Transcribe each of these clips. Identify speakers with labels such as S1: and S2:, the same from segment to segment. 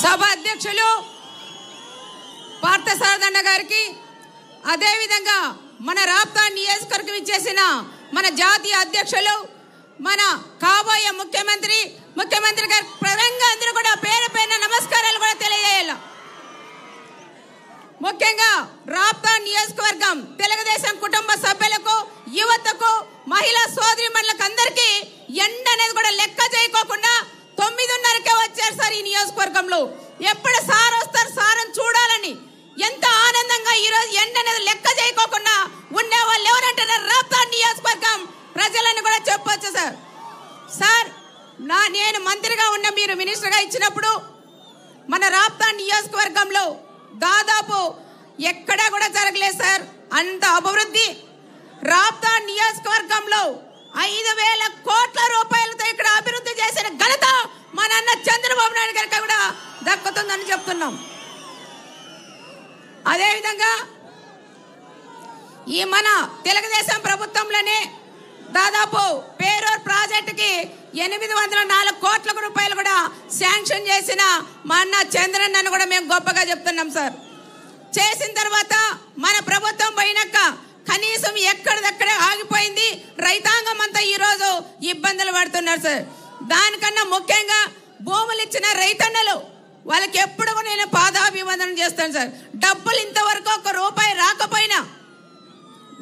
S1: సభ అధ్యక్షులు పార్థసారథన్న గారికి, అదేవిధంగా మన రాప్తా నియోజకవర్గం ఇచ్చేసిన మన జాతీయ అధ్యక్షులు, మన కాబోయే ముఖ్యమంత్రి గారి పరంగా అందరూ కూడా పేరు పేరున నమస్కారాలు కూడా తెలియజేయాలి. ముఖ్యంగా రాప్తా నియోజకవర్గం తెలుగుదేశం కుటుంబ సభ్యులకు, యువతకు, మహిళా సోదరిమణులకు అందరికీ ఎండ అనేది కూడా లెక్క చేయకోకుండా 9:30కే వచ్చారు సార్. ఈ నియోజకవర్గంలో ఎప్పుడు సార్ వస్తారు, సార్ని చూడాలని ఎంత ఆనందంగా ఈరోజు ఎండ అనేది లెక్క చేయకోకుండా ఉండే వాళ్ళు ఎవరంటారు? రాప్తా నియోజకవర్గం ప్రజలను కూడా చెప్పొచ్చు సార్. సార్ నేను మంత్రిగా ఉన్న మీరు మినిస్టర్గా ఇచ్చినప్పుడు మన రాప్తా నియోజకవర్గంలో దాదాపు ఎక్కడా కూడా జరగలేదు సార్ అంత అభివృద్ధి. రాప్తా నియోజకవర్గంలో 5,000 కోట్ల రూపాయలతో ఇక్కడ అభివృద్ధి చేసిన ఘనత మా నాన్న చంద్రబాబు నాయుడు గారికి కూడా దక్కుతుందని చెప్తున్నాం. అదేవిధంగా ఈ మన తెలుగుదేశం ప్రభుత్వంలోనే దాదాపు పేరూరు ప్రాజెక్టుకి 804 కోట్ల రూపాయలు కూడా శాంక్షన్ చేసిన మా అన్న చంద్రన్నను కూడా మేము గొప్పగా చెప్తున్నాం సార్. చేసిన తర్వాత మన ప్రభుత్వం పోయినాక కనీసం ఎక్కడిదక్కడే ఆగిపోయింది. రైతాంగం అంతా ఈరోజు ఇబ్బందులు పడుతున్నారు సార్. దానికన్నా ముఖ్యంగా భూములు ఇచ్చిన రైతన్నలు వాళ్ళకి ఎప్పుడు కూడా నేను పాదాభివందనం చేస్తాను సార్. డబ్బులు ఇంతవరకు 1 రూపాయి రాకపోయినా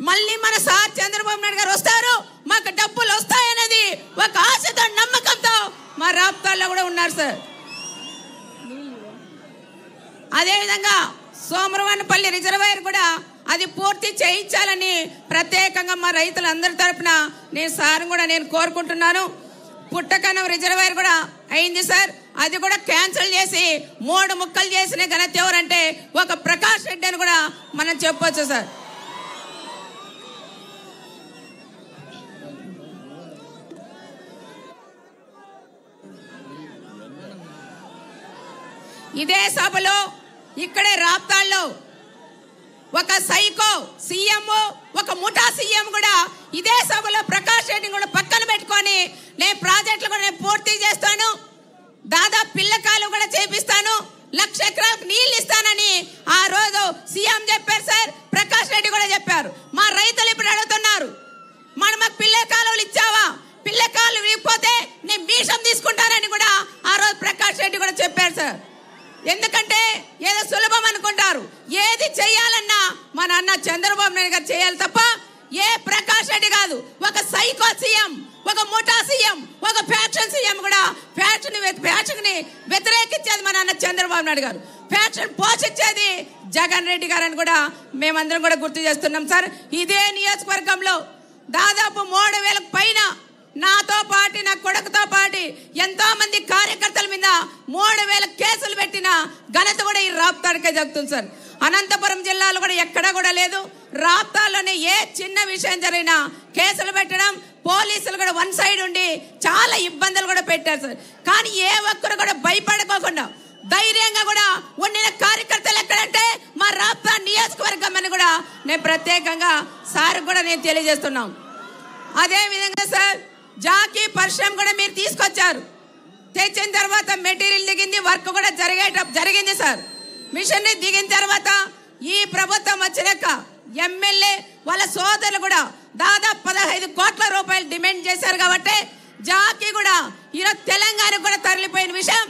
S1: మళ్ళీ మన సార్ చంద్రబాబు నాయుడు గారు వస్తారు, మాకు డబ్బులు వస్తాయనేది ఒక ఆశతో, నమ్మకంతో మా రాప్తాల్లో కూడా ఉన్నారు సార్. అదేవిధంగా సోమరవానపల్లి రిజర్వాయర్ కూడా అది పూర్తి చేయించాలని ప్రత్యేకంగా మా రైతులందరి తరఫున నేను సార్ కూడా నేను కోరుకుంటున్నాను. పుట్టకనం రిజర్వాయర్ కూడా అయింది సార్, అది కూడా క్యాన్సిల్ చేసి 3 ముక్కలు చేసిన ఘనత ఎవరంటే ఒక ప్రకాష్ రెడ్డి అని కూడా మనం చెప్పొచ్చు సార్. ఇదే సభలో ఇక్కడే రాప్తాల్లో ఒక సైకో సీఎం, ఒక ముఠా సీఎం కూడా ఇదే సభలో ప్రకాష్ రెడ్డిని కూడా పక్కన పెట్టుకొని నేను ప్రాజెక్టులు కూడా నేను పూర్తి చేస్తాను, దాదాపు పిల్లకాలు కూడా చేపిస్తాను, 1,00,000 ఎకరాలకు నీళ్ళు ఇస్తానని ఆ రోజు సీఎం చెప్పారు సార్. ప్రకాష్ రెడ్డి కూడా చెప్పారు. మా రైతులు ఇప్పుడు అడుగుతున్నారు, మాకు పిల్ల కాలువలు ఇచ్చావా, పిల్ల కాలువ ఇవ్వకపోతే నేను మీషం తీసుకుంటానని కూడా ఆ రోజు ప్రకాష్ రెడ్డి కూడా చెప్పారు సార్. ఎందుకంటే ఏదో సులభం అనుకుంటారు, ఏది చేయాలన్నా మా నాన్న చంద్రబాబు నాయుడు గారు చేయాలి తప్ప ఏ ప్రకాష్ రెడ్డి కాదు. ఒక సైకో సీఎం, ఒక ముఠా సీఎం, ఒక ఫ్యాక్షన్ సీఎం కూడా ఫ్యాక్షన్ ని వ్యతిరేకించేది మా నాన్న చంద్రబాబు నాయుడు గారు, ఫ్యాక్షన్ పోషించేది జగన్ రెడ్డి గారు అని కూడా మేమందరం కూడా గుర్తు చేస్తున్నాం సార్. ఇదే నియోజకవర్గంలో దాదాపు 3,000 పైన నాతో పాటు నా కొడుకుతో పాటు ఎంతో మంది కార్యకర్తల మీద 3,000 కేసులు పెట్టిన ఘనత కూడా ఈ రాప్తాడికే జరుగుతుంది సార్. అనంతపురం జిల్లాలో కూడా ఎక్కడా కూడా లేదు. రాప్తాల్లోనే ఏ చిన్న విషయం జరిగినా కేసులు పెట్టడం, పోలీసులు కూడా వన్ సైడ్ ఉండి చాలా ఇబ్బందులు కూడా పెట్టారు సార్. కానీ ఏ ఒక్కరు కూడా భయపడుకోకుండా ధైర్యంగా కూడా ఉండిన కార్యకర్తలు ఎక్కడంటే మా రాప్తా నియోజకవర్గం అని కూడా నేను ప్రత్యేకంగా సార్ కూడా నేను తెలియజేస్తున్నాం. అదే విధంగా సార్ జాకీ పరిశ్రమ కూడా మీరు తీసుకొచ్చారు. తెచ్చిన తర్వాత మెటీరియల్ దిగింది, వర్క్ కూడా జరిగింది సార్. మిషన్ దిగిన తర్వాత ఈ ప్రభుత్వం వచ్చినాక ఎమ్మెల్యే వాళ్ళ సోదరులు కూడా దాదాపు 15 కోట్ల రూపాయలు డిమాండ్ చేశారు. కాబట్టి జాకీ కూడా ఈరోజు తెలంగాణ కూడా తరలిపోయిన విషయం,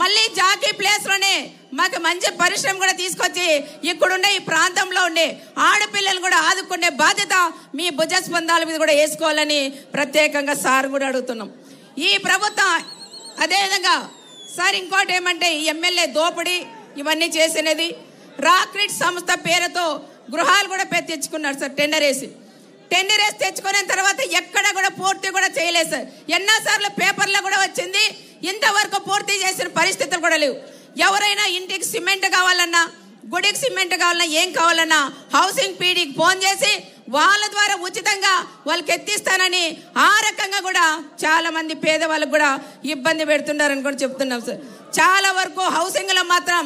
S1: మళ్ళీ జాకీ ప్లేస్ లోనే మాకు మంచి పరిశ్రమ కూడా తీసుకొచ్చి ఇక్కడుండే ఈ ప్రాంతంలో ఉండే ఆడపిల్లలు కూడా ఆదుకునే బాధ్యత మీ భుజస్పందాల మీద కూడా వేసుకోవాలని ప్రత్యేకంగా సార్ కూడా అడుగుతున్నాం. ఈ ప్రభుత్వం అదేవిధంగా సార్ ఇంకోటి ఏమంటే ఈ ఎమ్మెల్యే దోపిడీ ఇవన్నీ చేసినది, రాక్రిట్ సంస్థ పేరుతో గృహాలు కూడా తెచ్చుకున్నారు సార్. టెండర్ వేసి తెచ్చుకున్న తర్వాత ఎక్కడ కూడా పూర్తి కూడా చేయలేదు సార్. ఎన్నోసార్లు పేపర్లో కూడా వచ్చింది, ఇంతవరకు పూర్తి చేసిన పరిస్థితులు కూడా లేవు. ఎవరైనా ఇంటికి సిమెంట్ కావాలన్నా, గుడికి సిమెంట్ కావాలన్నా, ఏం కావాలన్నా హౌసింగ్ పీడీకి ఫోన్ చేసి వాళ్ళ ద్వారా ఉచితంగా వాళ్ళకి ఎత్తిస్తానని ఆ రకంగా కూడా చాలా మంది పేదవాళ్ళకు కూడా ఇబ్బంది పెడుతున్నారని కూడా చెప్తున్నాం సార్. చాలా వరకు హౌసింగ్ లో మాత్రం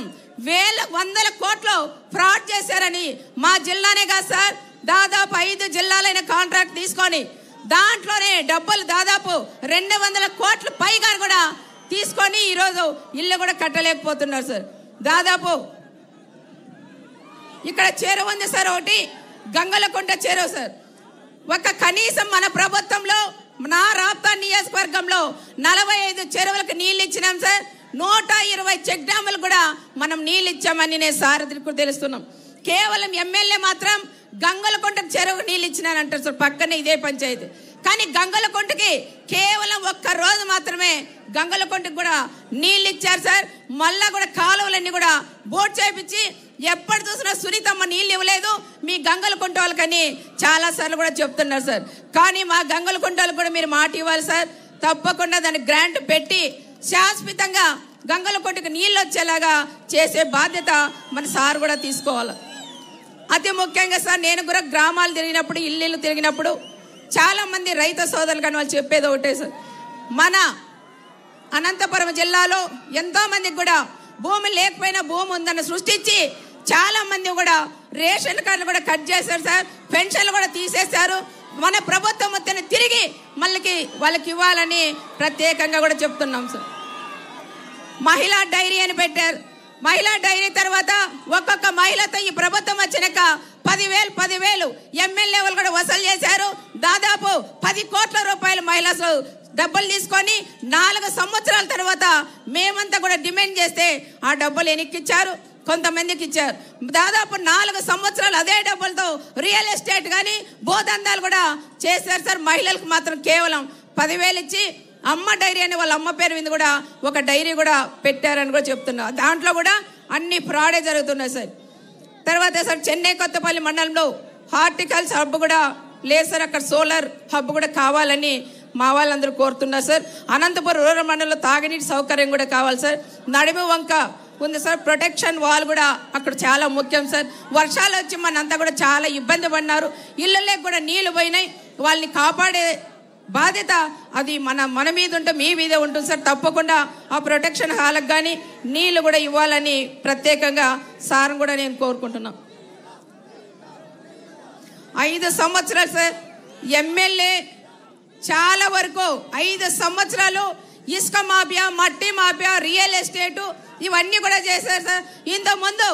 S1: 100 కోట్లు ఫ్రాడ్ చేశారని మా జిల్లానే కాదు సార్, దాదాపు 5 జిల్లాలైన కాంట్రాక్ట్ తీసుకొని దాంట్లోనే డబ్బులు దాదాపు 200 కోట్ల పైగా కూడా తీసుకొని ఈరోజు ఇల్లు కూడా కట్టలేకపోతున్నారు సార్. దాదాపు ఇక్కడ చెరువు ఉంది సార్, ఒకటి గంగలకుంట చెరువు సార్. ఒక కనీసం మన ప్రభుత్వంలో నా రాప్తా నియోజకవర్గంలో 45 చెరువులకు నీళ్ళు ఇచ్చినాం సార్. 120 చెక్ డ్యాములు కూడా మనం నీళ్ళు ఇచ్చామని నేను సారథికి తెలుస్తున్నాం. కేవలం ఎమ్మెల్యే మాత్రం గంగలకుంట చెరువుకు నీళ్ళు ఇచ్చినానంటారు సార్, పక్కనే ఇదే పంచాయతీ. కానీ గంగలకుంటకి కేవలం ఒక్క రోజు మాత్రమే గంగలకుంటకి కూడా నీళ్ళు ఇచ్చారు సార్. మళ్ళా కూడా కాలువలన్నీ కూడా బోట్ చేయించి ఎప్పుడు చూసినా సునీతమ్మ నీళ్ళు ఇవ్వలేదు మీ గంగలకుంట వాళ్ళకని చాలా సార్లు కూడా చెప్తున్నారు సార్. కానీ మా గంగలకుంట వాళ్ళకి కూడా మీరు మాట ఇవ్వాలి సార్. తప్పకుండా దాన్ని గ్రాంట్ పెట్టి శాశ్వతంగా గంగలకుంటకి నీళ్ళు వచ్చేలాగా చేసే బాధ్యత మన సార్ కూడా తీసుకోవాలి. అతి ముఖ్యంగా సార్, నేను కూడా గ్రామాలు తిరిగినప్పుడు, ఇల్లు తిరిగినప్పుడు చాలా మంది రైతు సోదరులు కానీ వాళ్ళు చెప్పేది ఒకటే సార్, మన అనంతపురం జిల్లాలో ఎంతో మందికి కూడా భూమి లేకపోయినా భూమి ఉందని సృష్టించి చాలా మంది కూడా రేషన్ కార్డులు కూడా కట్ చేశారు సార్, పెన్షన్లు కూడా తీసేశారు. మన ప్రభుత్వం మొత్తం తిరిగి మళ్ళీ వాళ్ళకి ఇవ్వాలని ప్రత్యేకంగా కూడా చెప్తున్నాం సార్. మహిళా డైరీ అని పెట్టారు. మహిళా డైరీ తర్వాత ఒక్కొక్క మహిళతో ఈ ప్రభుత్వం వచ్చినాక 10,000 ఎమ్మెల్యే వాళ్ళు కూడా వసూలు చేశారు. దాదాపు 10 కోట్ల రూపాయలు మహిళలు డబ్బులు తీసుకొని 4 సంవత్సరాల తర్వాత మేమంతా కూడా డిమాండ్ చేస్తే ఆ డబ్బులు ఎన్నికిచ్చారు, కొంతమందికి ఇచ్చారు. దాదాపు 4 సంవత్సరాలు అదే డబ్బులతో రియల్ ఎస్టేట్ కానీ భూదందాలు కూడా చేశారు సార్. మహిళలకు మాత్రం కేవలం 10,000 ఇచ్చి అమ్మ డైరీ అని వాళ్ళ అమ్మ పేరు మీద కూడా ఒక డైరీ కూడా పెట్టారని కూడా చెప్తున్నారు. దాంట్లో కూడా అన్ని ఫ్రాడే జరుగుతున్నాయి సార్. తర్వాత సార్ చెన్నై కొత్తపల్లి మండలంలో హార్టికల్చర్ హబ్ కూడా లేదు సార్, అక్కడ సోలార్ హబ్ కూడా కావాలని మా వాళ్ళందరూ కోరుతున్నారు సార్. అనంతపురం రూరల్ మండలంలో తాగునీటి సౌకర్యం కూడా కావాలి సార్. నడిమి వంక ఉంది సార్, ప్రొటెక్షన్ వాల్ కూడా అక్కడ చాలా ముఖ్యం సార్. వర్షాలు వచ్చి మనంతా కూడా చాలా ఇబ్బంది పడినారు, ఇళ్ళలోకి కూడా నీళ్లు పోయినాయి. వాళ్ళని కాపాడే బాధ్యత అది మన మీద ఉంటే మీ మీదే ఉంటుంది సార్. తప్పకుండా ఆ ప్రొటెక్షన్ హాల్కి కానీ నీళ్లు కూడా ఇవ్వాలని ప్రత్యేకంగా సార్ కూడా నేను కోరుకుంటున్నాను. 5 సంవత్సరాలు సార్ ఎమ్మెల్యే చాలా వరకు 5 సంవత్సరాలు ఇసుక మాఫియా, మట్టి మాఫియా, రియల్ ఎస్టేటు ఇవన్నీ కూడా చేశారు సార్. ఇంతకుముందు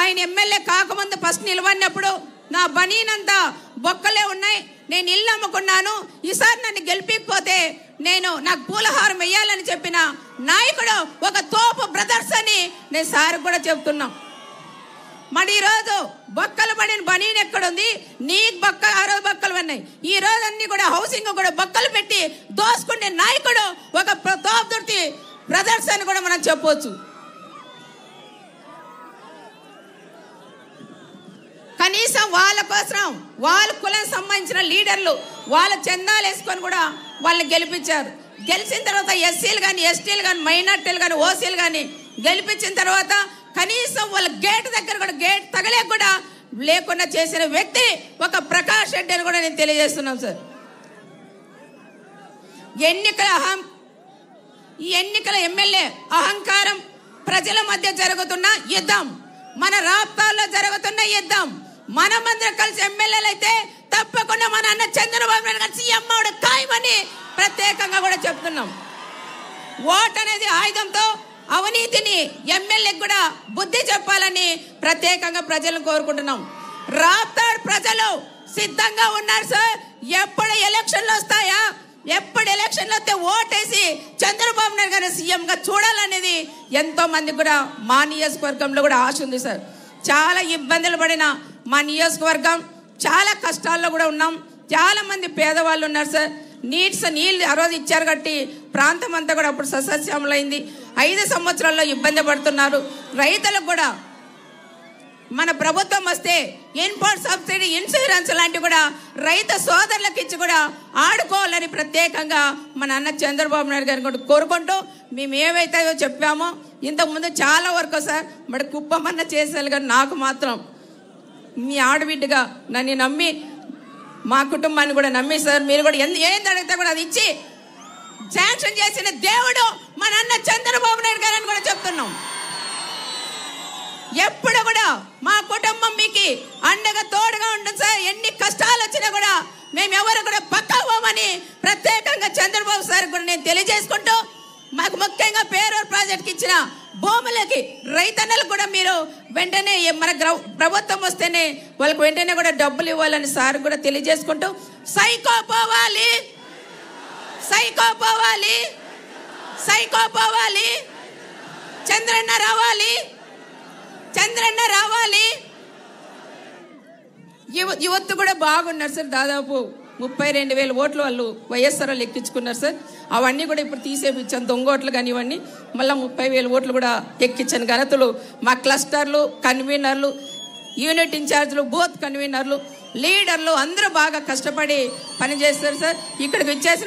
S1: ఆయన ఎమ్మెల్యే కాకముందు ఫస్ట్ నిలబడినప్పుడు నా బనీనంతా బొక్కలే ఉన్నాయి, నేను ఇల్లు అమ్ముకున్నాను, ఈసారి నన్ను గెలిపికపోతే నాకు పూలహారం వేయాలని చెప్పిన నాయకుడు ఒక తోపు బ్రదర్స్ అని నేను సార్ కూడా చెప్తున్నాం. మరి ఈరోజు బొక్కలు పడిన బనీన్ ఎక్కడుంది? నీ బొక్క ఆ రోజు బొక్కలు ఉన్నాయి, ఈ రోజు అన్ని కూడా హౌసింగ్ కూడా బొక్కలు పెట్టి దోసుకునే నాయకుడు ఒక తోపుదుర్తి బ్రదర్స్ అని కూడా మనం చెప్పవచ్చు. కనీసం వాళ్ళ కోసం వాళ్ళ కులం సంబంధించిన లీడర్లు వాళ్ళ చందాలు వేసుకొని కూడా వాళ్ళని గెలిపించారు. గెలిచిన తర్వాత ఎస్సీలు కానీ, ఎస్టీలు కానీ, మైనార్టీలు కానీ, ఓసీలు కానీ గెలిపించిన తర్వాత కనీసం వాళ్ళ గేట్ దగ్గర కూడా గేట్ తగలే కూడా లేకుండా చేసిన వ్యక్తి ఒక ప్రకాష్ రెడ్డి అని కూడా నేను తెలియజేస్తున్నాను సార్. ఈ ఎన్నికల ఎమ్మెల్యే అహంకారం, ప్రజల మధ్య జరుగుతున్న యుద్ధం, మన రాష్ట్రాల్లో జరుగుతున్న యుద్ధం, మనమందరం కలిసి ఎమ్మెల్యేలు అయితే తప్పకుండా మన అన్న చంద్రబాబు నాయుడు గారు సీఎం అవడం ఖాయమని ప్రత్యేకంగా కూడా చెప్తున్నాం. ఓట్ అనేది ఆయుధంతో అవినీతిని ఎమ్మెల్యేకి కూడా బుద్ధి చెప్పాలని ప్రత్యేకంగా ప్రజలను కోరుకుంటున్నాం. రాప్తాడు ప్రజలు సిద్ధంగా ఉన్నారు సార్. ఎప్పుడు ఎలక్షన్లు వస్తాయా, ఎప్పుడు ఎలక్షన్లు వస్తే ఓటేసి చంద్రబాబు నాయుడు గారిని సీఎంగా చూడాలనేది ఎంతో మంది కూడా మా నియోజకవర్గంలో కూడా ఆశ ఉంది సార్. చాలా ఇబ్బందులు పడిన మా నియోజకవర్గం, చాలా కష్టాల్లో కూడా ఉన్నాం. చాలా మంది పేదవాళ్ళు ఉన్నారు సార్. నీళ్ళు ఆ రోజు ఇచ్చారు కట్టి ప్రాంతం అంతా కూడా అప్పుడు సస్యశ్యామలైంది. 5 సంవత్సరాల్లో ఇబ్బంది పడుతున్నారు. రైతులకు కూడా మన ప్రభుత్వం వస్తే ఇన్పుట్ సబ్సిడీ, ఇన్సూరెన్స్ లాంటివి కూడా రైతు సోదరులకు ఇచ్చి కూడా ఆడుకోవాలని ప్రత్యేకంగా మన అన్న చంద్రబాబు నాయుడు గారిని కూడా కోరుకుంటూ మేము ఏవైతే చెప్పామో ఇంతకుముందు చాలా వరకు సార్ మరి కుప్పమన్న చేసేయాలి. కానీ నాకు మాత్రం మీ ఆడబిడ్డగా నన్ను నమ్మి, మా కుటుంబాన్ని కూడా నమ్మి సార్ మీరు కూడా ఏం అడిగితే కూడా అది ఇచ్చి శాంక్షన్ చేసిన దేవుడు మన అన్న చంద్రబాబు నాయుడు గారని కూడా చెప్తున్నాం. ఎప్పుడు కూడా మా కుటుంబం మీకు అండగా తోడుగా ఉంటుంది సార్. ఎన్ని కష్టాలు వచ్చినా కూడా మేము ఎవరు కూడా పక్కవమని ప్రత్యేకంగా చంద్రబాబు సార్ కూడా నేను తెలియజేసుకుంటూ మాకు ముఖ్యంగా పేరూరు ప్రాజెక్ట్కి ఇచ్చిన భూములకి రైతన్నలకు కూడా మీరు వెంటనే మన ప్రభుత్వం వస్తేనే వాళ్ళకి వెంటనే కూడా డబ్బులు ఇవ్వాలని సార్ కూడా తెలియజేసుకుంటూ సైకో పోవాలి, సైకో పోవాలి, సైకో పోవాలి, చంద్రన్న రావాలి, చంద్రన్న రావాలి. యువత్ కూడా బాగున్నారు సార్. దాదాపు 32,000 ఓట్లు వాళ్ళు వైఎస్ఆర్ వాళ్ళు ఎక్కించుకున్నారు సార్. అవన్నీ కూడా ఇప్పుడు తీసేపించాను, దొంగ ఓట్లు కానీ ఇవన్నీ మళ్ళీ 30,000 ఓట్లు కూడా ఎక్కించాను. ఘనతలు మా క్లస్టర్లు, కన్వీనర్లు, యూనిట్ ఇన్ఛార్జ్లు, బూత్ కన్వీనర్లు, లీడర్లు అందరూ బాగా కష్టపడి పనిచేస్తారు సార్. ఇక్కడికి వచ్చేసి